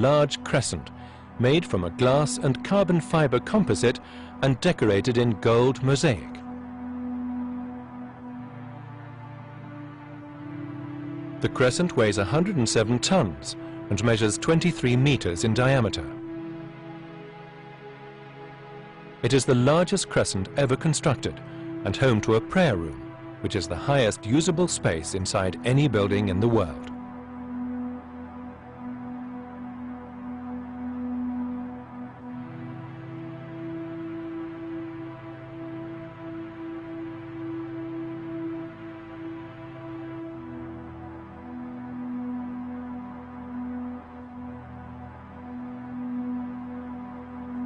large crescent made from a glass and carbon fiber composite and decorated in gold mosaic. The crescent weighs 107 tons and measures 23 meters in diameter. It is the largest crescent ever constructed and home to a prayer room, which is the highest usable space inside any building in the world.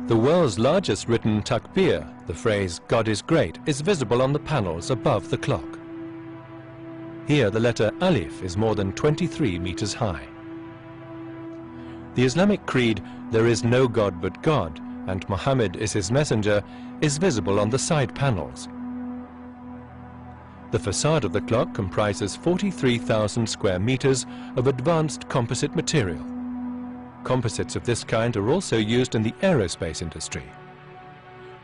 The world's largest written Takbeer, the phrase "God is great," is visible on the panels above the clock. Here the letter Alif is more than 23 meters high. The Islamic creed, "There is no God but God, and Muhammad is his messenger," is visible on the side panels. The facade of the clock comprises 43,000 square meters of advanced composite material. Composites of this kind are also used in the aerospace industry.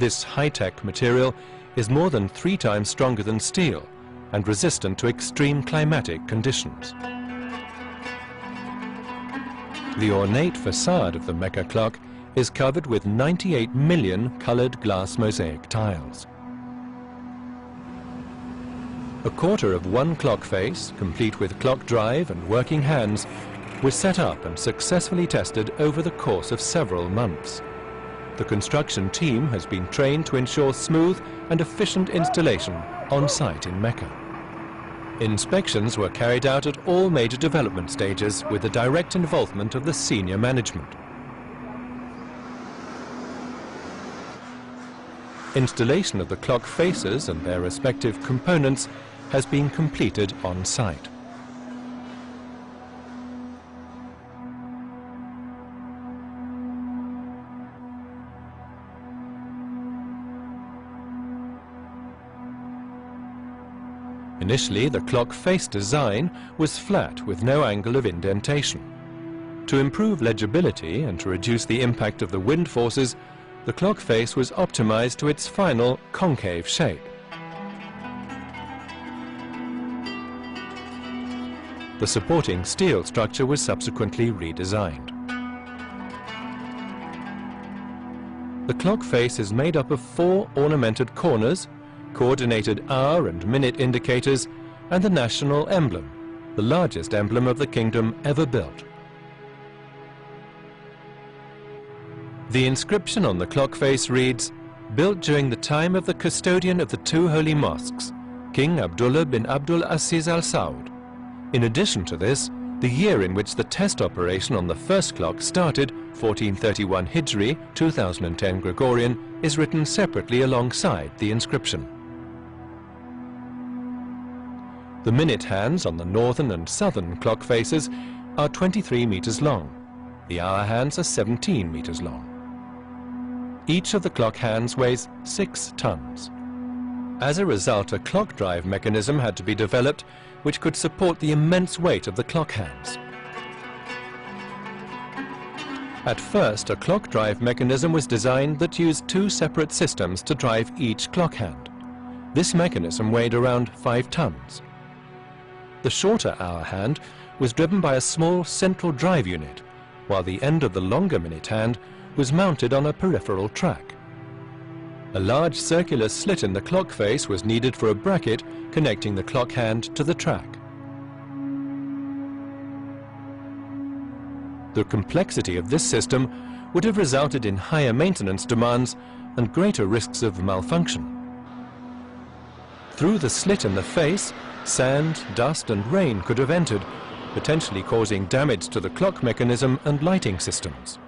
This high-tech material is more than 3 times stronger than steel and resistant to extreme climatic conditions. The ornate facade of the Mecca clock is covered with 98 million colored glass mosaic tiles. A quarter of one clock face, complete with clock drive and working hands, was set up and successfully tested over the course of several months. The construction team has been trained to ensure smooth and efficient installation on site in Mecca. Inspections were carried out at all major development stages with the direct involvement of the senior management. Installation of the clock faces and their respective components has been completed on site. Initially, the clock face design was flat with no angle of indentation. To improve legibility and to reduce the impact of the wind forces, the clock face was optimized to its final concave shape. The supporting steel structure was subsequently redesigned. The clock face is made up of 4 ornamented corners, coordinated hour and minute indicators, and the national emblem, the largest emblem of the kingdom ever built. The inscription on the clock face reads, "Built during the time of the custodian of the 2 holy mosques, King Abdullah bin Abdul Aziz Al Saud." In addition to this, the year in which the test operation on the first clock started, 1431 Hijri, 2010 Gregorian, is written separately alongside the inscription. The minute hands on the northern and southern clock faces are 23 meters long. The hour hands are 17 meters long. Each of the clock hands weighs 6 tons. As a result, a clock drive mechanism had to be developed which could support the immense weight of the clock hands. At first, a clock drive mechanism was designed that used 2 separate systems to drive each clock hand. This mechanism weighed around 5 tons. The shorter hour hand was driven by a small central drive unit, while the end of the longer minute hand was mounted on a peripheral track. A large circular slit in the clock face was needed for a bracket connecting the clock hand to the track. The complexity of this system would have resulted in higher maintenance demands and greater risks of malfunction. Through the slit in the face, sand, dust and rain could have entered, potentially causing damage to the clock mechanism and lighting systems.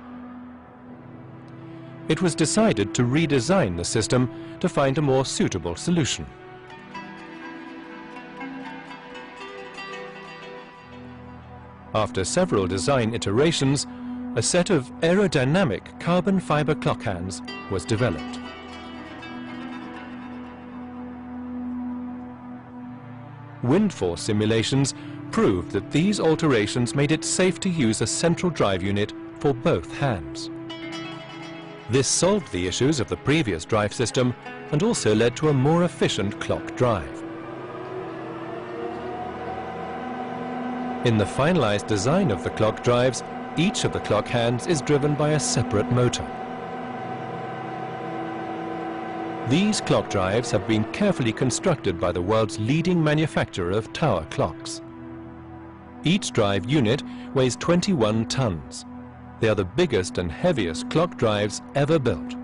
It was decided to redesign the system to find a more suitable solution. After several design iterations, a set of aerodynamic carbon fiber clock hands was developed. Wind force simulations proved that these alterations made it safe to use a central drive unit for both hands. This solved the issues of the previous drive system and also led to a more efficient clock drive. In the finalized design of the clock drives, each of the clock hands is driven by a separate motor. These clock drives have been carefully constructed by the world's leading manufacturer of tower clocks. Each drive unit weighs 21 tons. They are the biggest and heaviest clock drives ever built.